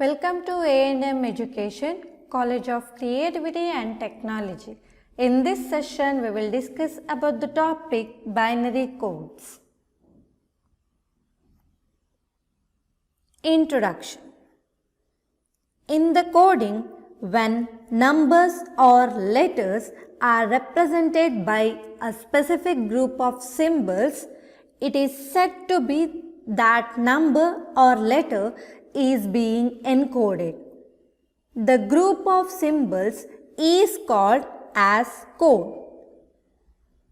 Welcome to A&M Education, College of Creativity and Technology. In this session, we will discuss about the topic binary codes. Introduction. In the coding, when numbers or letters are represented by a specific group of symbols, it is said to be that number or letter is being encoded. The group of symbols is called as code.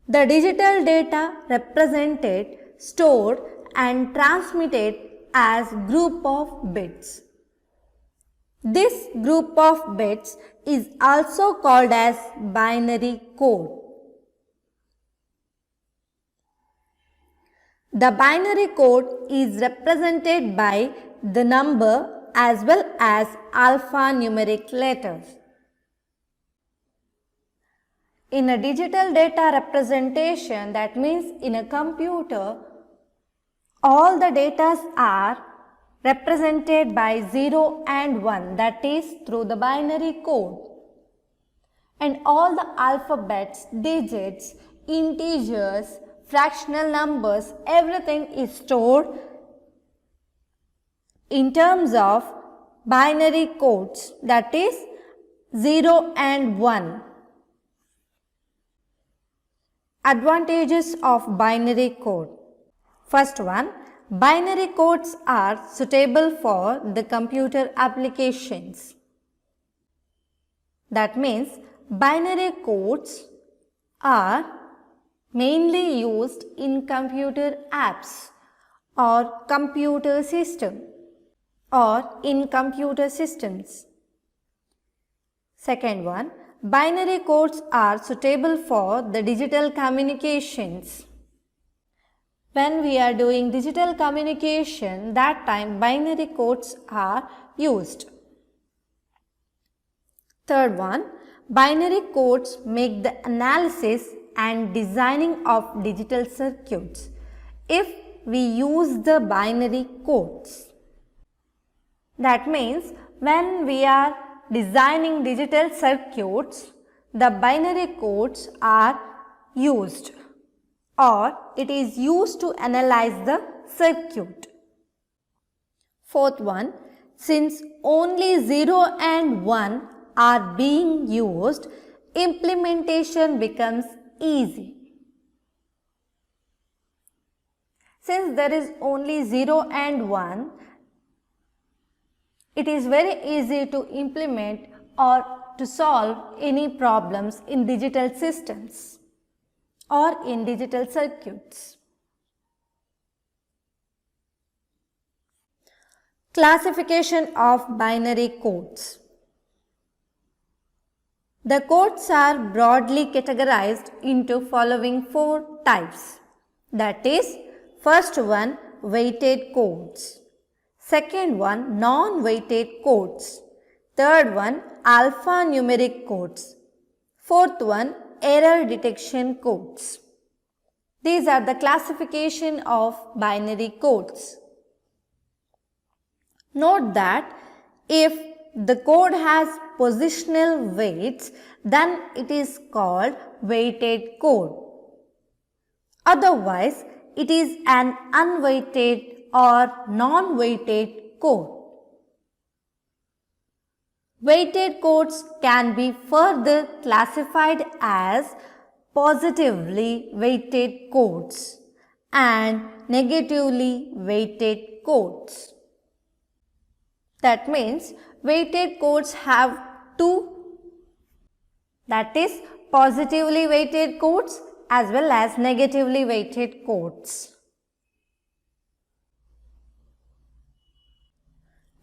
The digital data represented, stored and transmitted as group of bits. This group of bits is also called as binary code. The binary code is represented by the number as well as alphanumeric letters. In a digital data representation, that means in a computer, all the data are represented by 0 and 1, that is through the binary code. And all the alphabets, digits, integers, fractional numbers, everything is stored in terms of binary codes, that is 0 and 1. Advantages of binary code. First one, binary codes are suitable for the computer applications. That means binary codes are mainly used in computer apps or computer system or in computer systems. Second one, binary codes are suitable for the digital communications. When we are doing digital communication, that time binary codes are used. Third one, binary codes make the analysis and designing of digital circuits if we use the binary codes. That means when we are designing digital circuits, the binary codes are used or it is used to analyze the circuit. Fourth one, since only 0 and 1 are being used, implementation becomes easy. Since there is only 0 and 1, it is very easy to implement or to solve any problems in digital systems or in digital circuits. Classification of binary codes. The codes are broadly categorized into following 4 types. That is, first one, weighted codes. Second one, non-weighted codes. Third one, alphanumeric codes. Fourth one, error detection codes. These are the classification of binary codes. Note that if the code has positional weights, then it is called weighted code. Otherwise, it is an unweighted or non-weighted code. Weighted codes can be further classified as positively weighted codes and negatively weighted codes. That means weighted codes have two, that is positively weighted codes as well as negatively weighted codes.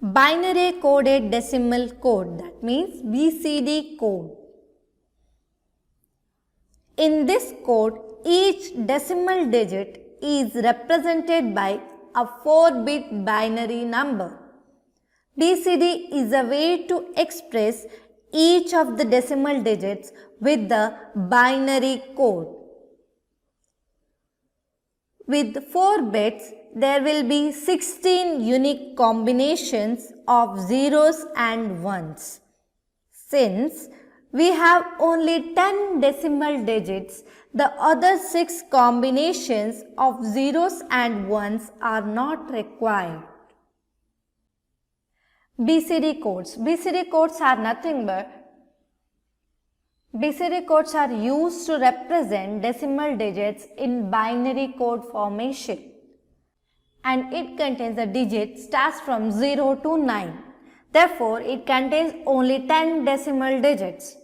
Binary coded decimal code, that means BCD code. In this code, each decimal digit is represented by a 4-bit binary number. BCD is a way to express each of the decimal digits with the binary code. With 4 bits, there will be 16 unique combinations of zeros and ones. Since we have only 10 decimal digits, the other 6 combinations of zeros and ones are not required. BCD codes. BCD codes are nothing but BCD codes are used to represent decimal digits in binary code formation, and it contains the digit starts from 0 to 9. Therefore, it contains only 10 decimal digits.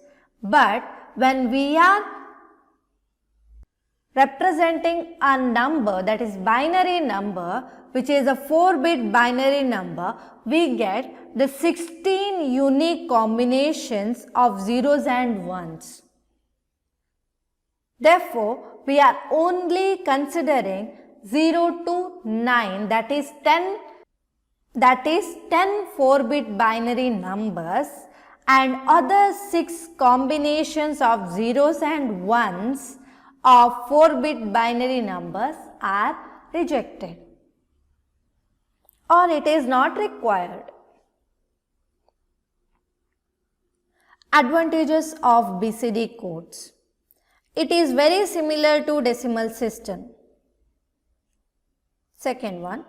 But when we are representing a number, that is binary number, which is a 4-bit binary number, we get the 16 unique combinations of zeros and ones. Therefore, we are only considering 0 to 9, that is 10 4-bit binary numbers, and other 6 combinations of zeros and ones of 4-bit binary numbers are rejected, or it is not required. Advantages of BCD codes. It is very similar to decimal system. Second one,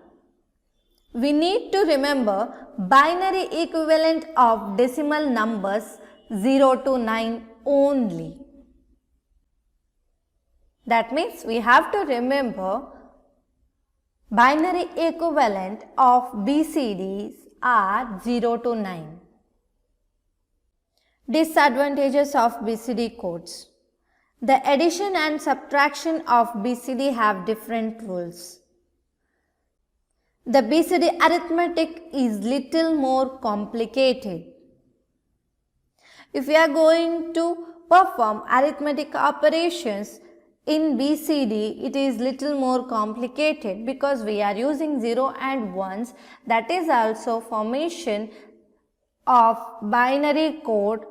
we need to remember binary equivalent of decimal numbers 0 to 9 only. That means we have to remember binary equivalent of BCDs are 0 to 9. Disadvantages of BCD codes. The addition and subtraction of BCD have different rules. The BCD arithmetic is little more complicated. If we are going to perform arithmetic operations in BCD, it is little more complicated because we are using 0 and 1s. That is also formation of binary code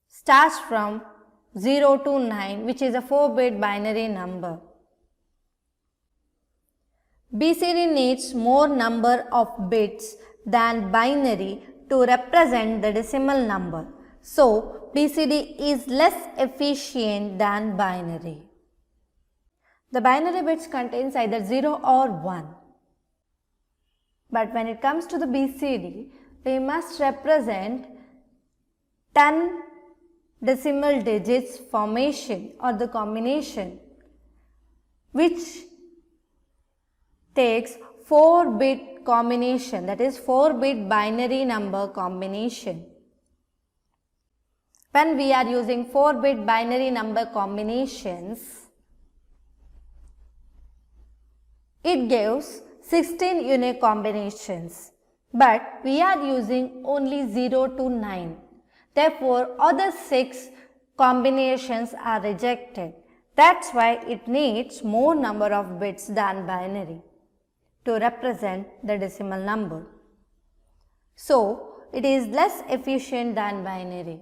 starts from 0 to 9, which is a 4-bit binary number. BCD needs more number of bits than binary to represent the decimal number. So, BCD is less efficient than binary. The binary bits contains either 0 or 1. But when it comes to the BCD, we must represent 10 decimal digits formation or the combination, which takes 4-bit combination, that is 4-bit binary number combination. When we are using 4-bit binary number combinations, it gives 16 unique combinations, but we are using only 0 to 9. Therefore, other 6 combinations are rejected. That's why it needs more number of bits than binary to represent the decimal number. So, it is less efficient than binary.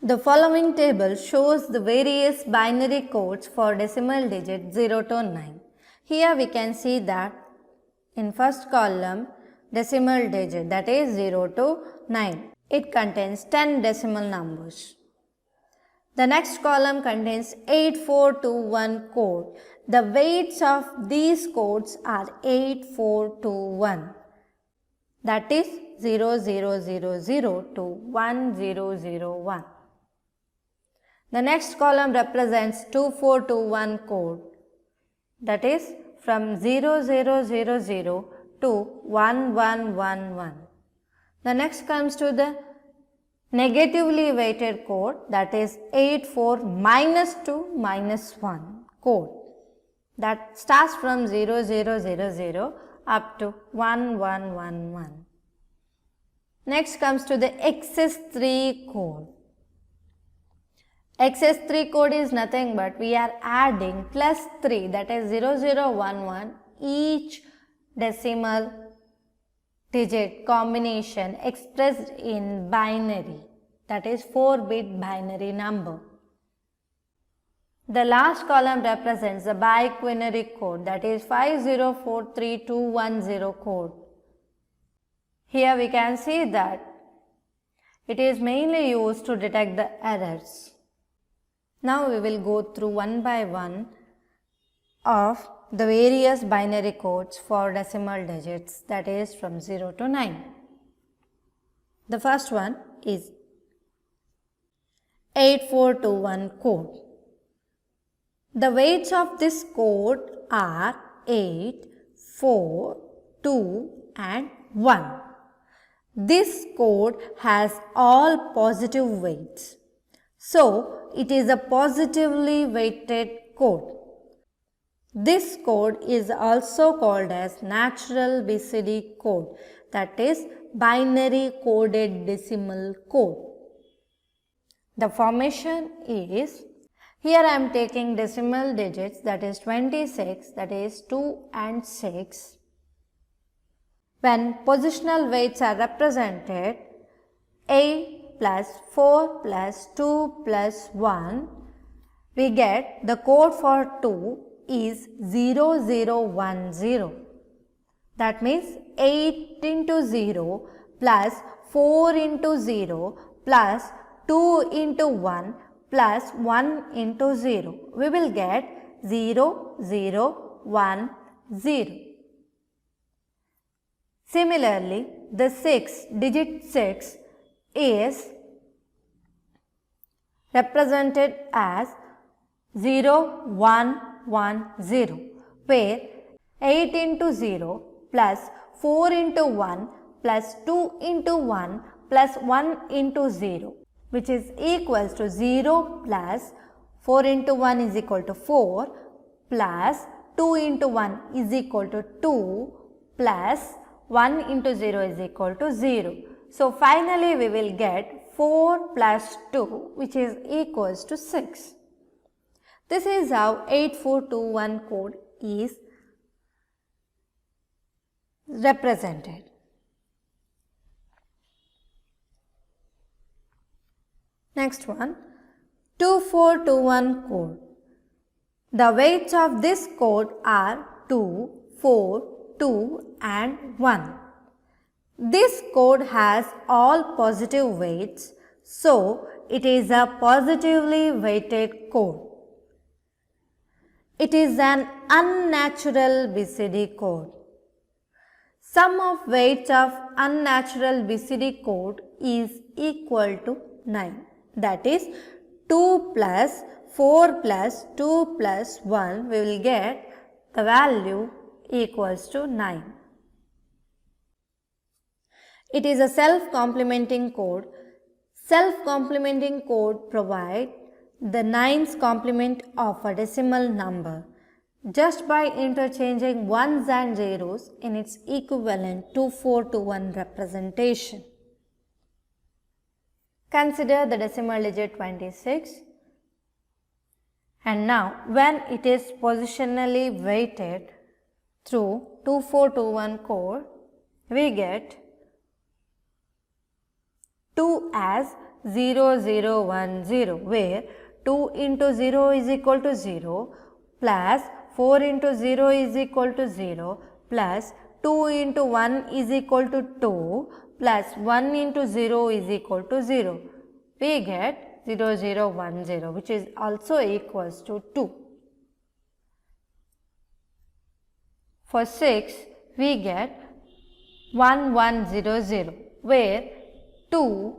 The following table shows the various binary codes for decimal digit 0 to 9. Here we can see that in first column, decimal digit, that is 0 to 9. It contains 10 decimal numbers. The next column contains 8421 code. The weights of these codes are 8421. That is 0000 to 1001. The next column represents 2421 code. That is from 0000 to 1111. The next comes to the negatively weighted code, that is 84 minus 2 minus 1 code. That starts from 0000 up to 1111. Next comes to the XS3 code. XS3 code is nothing but we are adding plus 3, that is 0011 each decimal digit combination expressed in binary, that is 4-bit binary number. The last column represents the biquinary code, that is 5043210 code. Here we can see that it is mainly used to detect the errors. Now we will go through one by one of the various binary codes for decimal digits, that is from 0 to 9. The first one is 8421 code. The weights of this code are 8, 4, 2 and 1. This code has all positive weights. So, it is a positively weighted code. This code is also called as natural BCD code, that is binary coded decimal code. The formation is, here I am taking decimal digits, that is 26, that is 2 and 6. When positional weights are represented, 8 plus 4 plus 2 plus 1, we get the code for 2 is 0010. That means 8 into 0 plus 4 into 0 plus 2 into 1 plus 1 into 0. We will get 0010. Similarly, the digit 6 is represented as 0110, where 8 into 0 plus 4 into 1 plus 2 into 1 plus 1 into 0, which is equals to 0 plus 4 into 1 is equal to 4 plus 2 into 1 is equal to 2 plus 1 into 0 is equal to 0. So, finally, we will get 4 plus 2, which is equals to 6. This is how 8421 code is represented. Next one, 2421 code. The weights of this code are 2, 4, 2 and 1. This code has all positive weights, so it is a positively weighted code. It is an unnatural BCD code. Sum of weights of unnatural BCD code is equal to 9. That is 2 plus 4 plus 2 plus 1, we will get the value equals to 9. It is a self-complementing code. Self-complementing code provides the 9's complement of a decimal number just by interchanging ones and zeros in its equivalent 2421 representation. Consider the decimal digit 26, and now when it is positionally weighted through 2421 code, we get 2 as 0010, where 2 into 0 is equal to 0 plus 4 into 0 is equal to 0 plus 2 into 1 is equal to 2 plus 1 into 0 is equal to 0. We get 0010, which is also equals to 2. For 6, we get 1100, where 2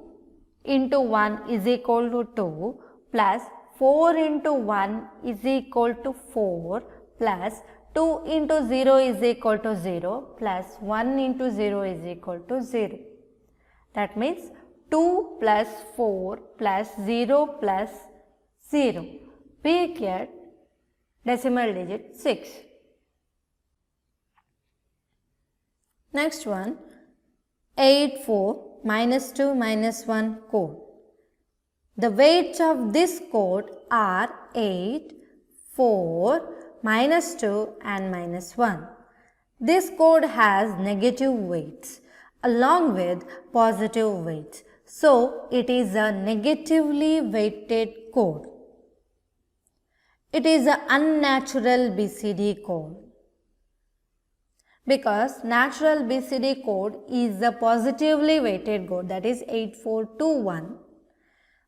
into 1 is equal to 2 plus 4 into 1 is equal to 4 plus 2 into 0 is equal to 0 plus 1 into 0 is equal to 0. That means 2 plus 4 plus 0 plus 0. We get decimal digit 6. Next one, 84 minus 2 minus 1 code. The weights of this code are 8, 4, minus 2 and minus 1. This code has negative weights along with positive weights. So, it is a negatively weighted code. It is an unnatural BCD code. Because natural BCD code is a positively weighted code, that is 8421.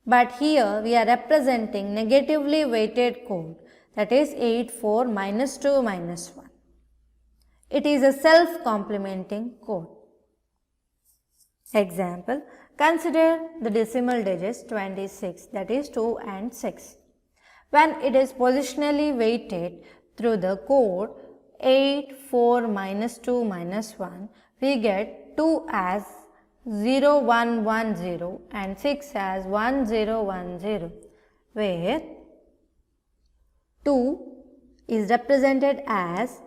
But here we are representing negatively weighted code, that is 84 minus 2 minus 1. It is a self-complementing code. Example, consider the decimal digits 26, that is 2 and 6. When it is positionally weighted through the code 8, 4 minus 2 minus 1, we get 2 as 0, 1, 1, 0 and 6 as 1, 0, 1, 0, where 2 is represented as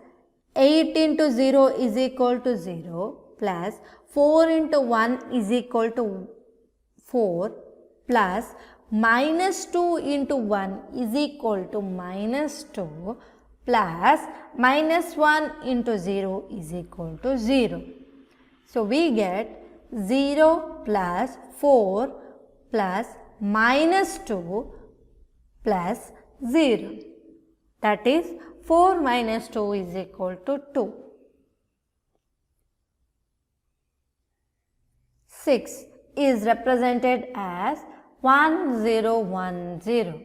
8 into 0 is equal to 0 plus 4 into 1 is equal to 4 plus minus 2 into 1 is equal to minus 2 plus minus 1 into 0 is equal to 0. So, we get 0 plus 4 plus minus 2 plus 0. That is 4 minus 2 is equal to 2. 6 is represented as 1, 0, 1, 0,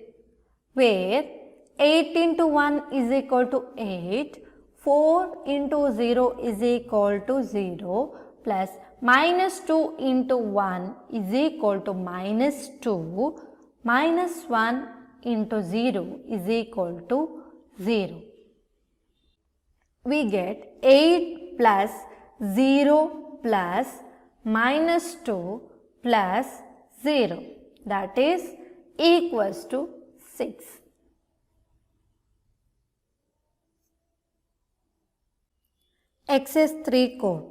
where 8 into 1 is equal to 8, 4 into 0 is equal to 0 plus minus 2 into 1 is equal to minus 2, minus 1 into 0 is equal to 0. We get 8 plus 0 plus minus 2 plus 0, that is equals to 6. XS3 code.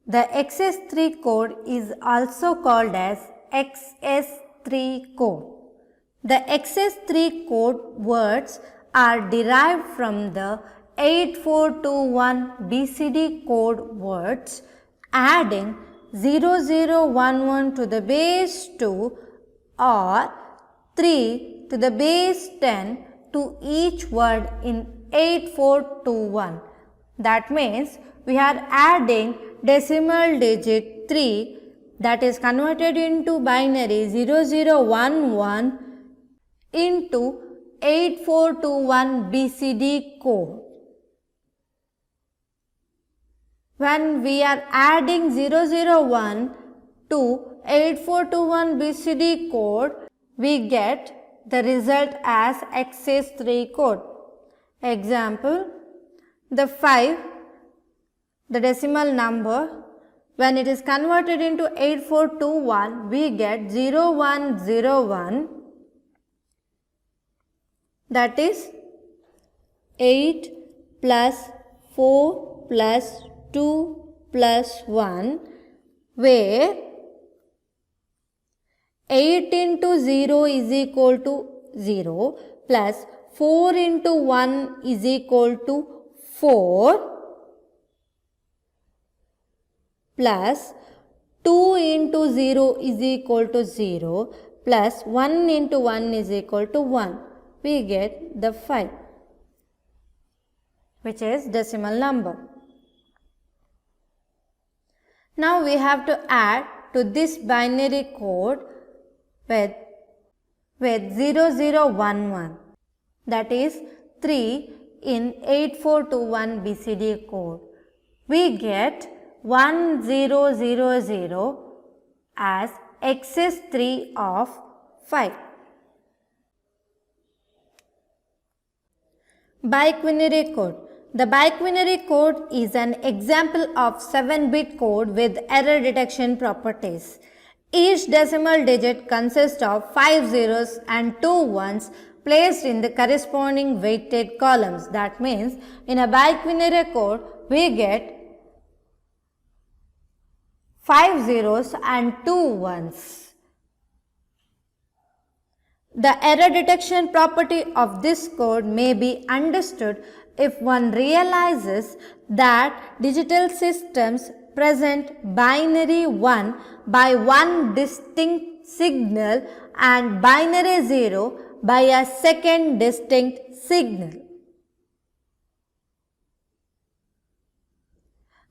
The XS3 code is also called as XS3 code. The XS3 code words are derived from the 8421 BCD code words, adding 0011 to the base 2 or 3 to the base 10 to each word in 8421. That means we are adding decimal digit 3, that is converted into binary 0011 into 8421 BCD code. When we are adding 001 to 8421 BCD code, we get the result as XS3 code. Example, the 5, the decimal number, when it is converted into 8421, we get 0101, that is 8 plus 4 plus 2 plus 1, where 8 into 0 is equal to 0 plus 4 into 1 is equal to 4 plus 2 into 0 is equal to 0 plus 1 into 1 is equal to 1. We get the 5, which is decimal number. Now we have to add to this binary code with 0011, that is 3 in 8421 BCD code. We get 1000 as XS3 of 5. Biquinary code. The biquinary code is an example of 7-bit code with error detection properties. Each decimal digit consists of 5 zeros and 2 ones placed in the corresponding weighted columns. That means in a biquinary code we get 5 zeros and 2 ones. The error detection property of this code may be understood if one realizes that digital systems present binary 1 by one distinct signal and binary 0 by a second distinct signal.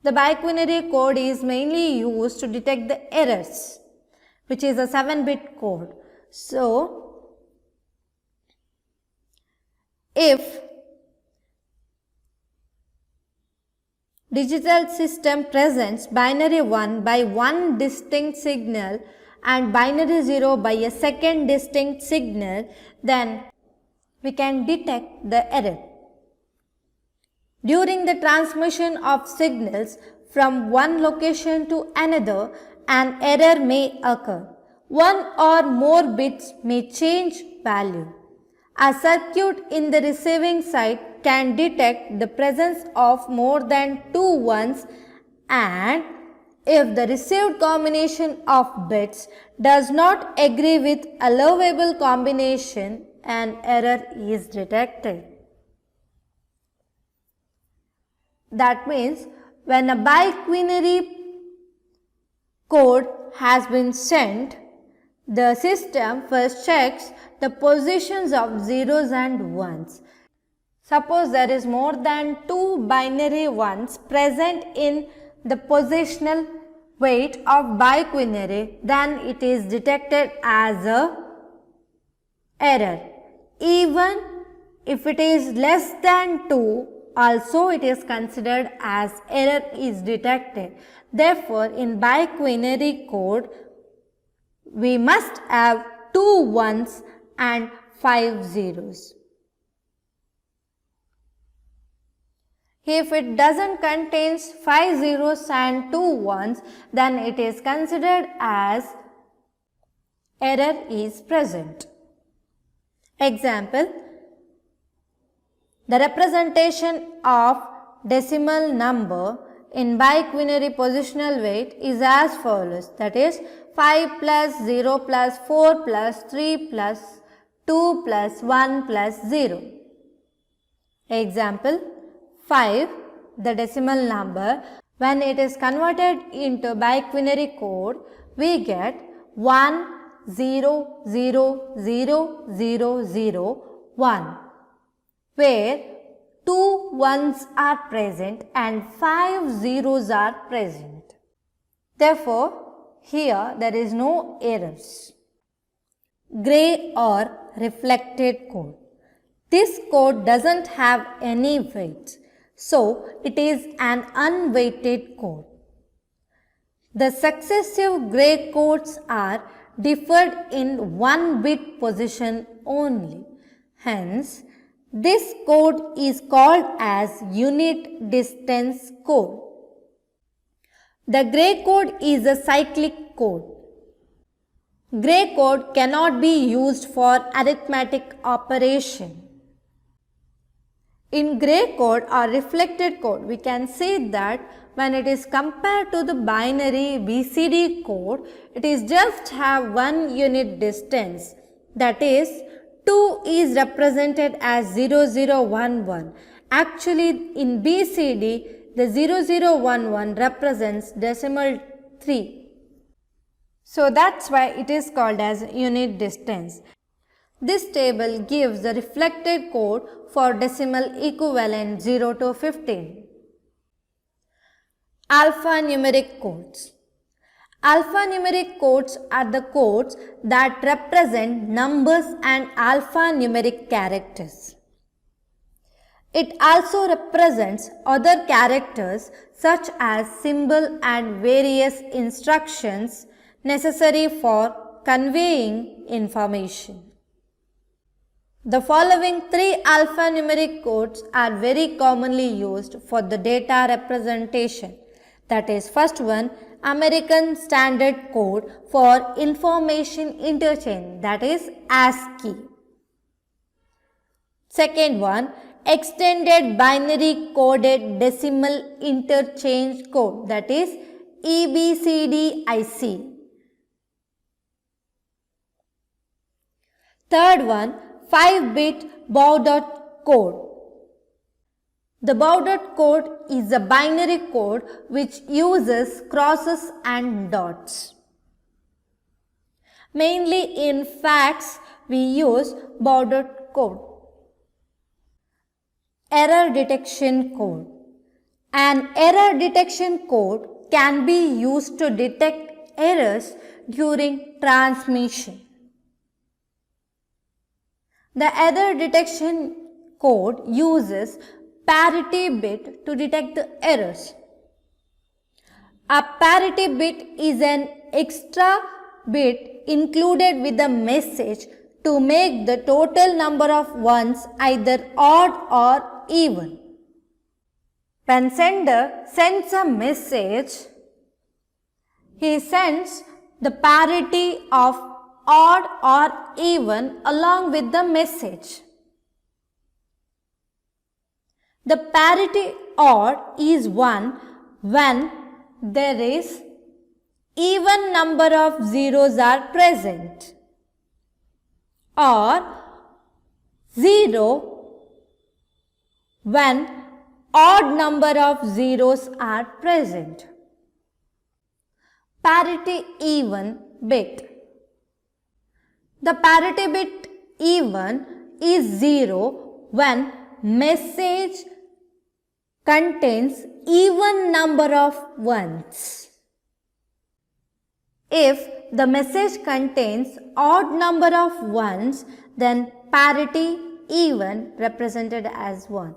The biquinary code is mainly used to detect the errors, which is a 7-bit code. So, if digital system presents binary 1 by one distinct signal and binary 0 by a second distinct signal, then we can detect the error. During the transmission of signals from one location to another, an error may occur. One or more bits may change value. A circuit in the receiving side can detect the presence of more than 2 ones, and if the received combination of bits does not agree with allowable combination, an error is detected. That means when a biquinary code has been sent, the system first checks the positions of zeros and ones. Suppose there is more than 2 binary ones present in the positional weight of biquinary, then it is detected as a error. Even if it is less than 2, also it is considered as error is detected. Therefore, in biquinary code, we must have 2 ones and 5 zeros. If it doesn't contain 5 zeros and 2 ones, then it is considered as error is present. Example, the representation of decimal number in biquinary positional weight is as follows, that is 5 plus 0 plus 4 plus 3 plus 2 plus 1 plus 0. Example, 5, the decimal number, when it is converted into biquinary code, we get 1, 0, 0, 0, 0, 0, 1, where 2 ones are present and 5 zeros are present. Therefore, here there is no errors. Gray or reflected code. This code doesn't have any weight, so it is an unweighted code. The successive gray codes are differed in 1-bit position only. Hence, this code is called as unit distance code. The gray code is a cyclic code. Gray code cannot be used for arithmetic operation. In gray code or reflected code, we can say that when it is compared to the binary BCD code, it is just have one unit distance, that is 2 is represented as 0011. Actually, in BCD, the 0011 represents decimal 3. So that's why it is called as unit distance. This table gives the reflected code for decimal equivalent 0 to 15. Alphanumeric codes. Alphanumeric codes are the codes that represent numbers and alphanumeric characters. It also represents other characters such as symbol and various instructions necessary for conveying information. The following 3 alphanumeric codes are very commonly used for the data representation. That is, first one, American Standard Code for Information Interchange, that is ASCII. Second one, Extended Binary Coded Decimal Interchange Code, that is EBCDIC. Third one, 5-bit Baudot code. The Baudot code is a binary code which uses crosses and dots. Mainly in fax, we use bordered code. Error detection code. An error detection code can be used to detect errors during transmission. The error detection code uses parity bit to detect the errors. A parity bit is an extra bit included with the message to make the total number of ones either odd or even. When sender sends a message, he sends the parity of odd or even along with the message. The parity odd is 1 when there is even number of zeros are present, or 0 when odd number of zeros are present. Parity even bit. The parity bit even is 0 when message contains even number of ones. If the message contains odd number of ones, then parity even represented as 1.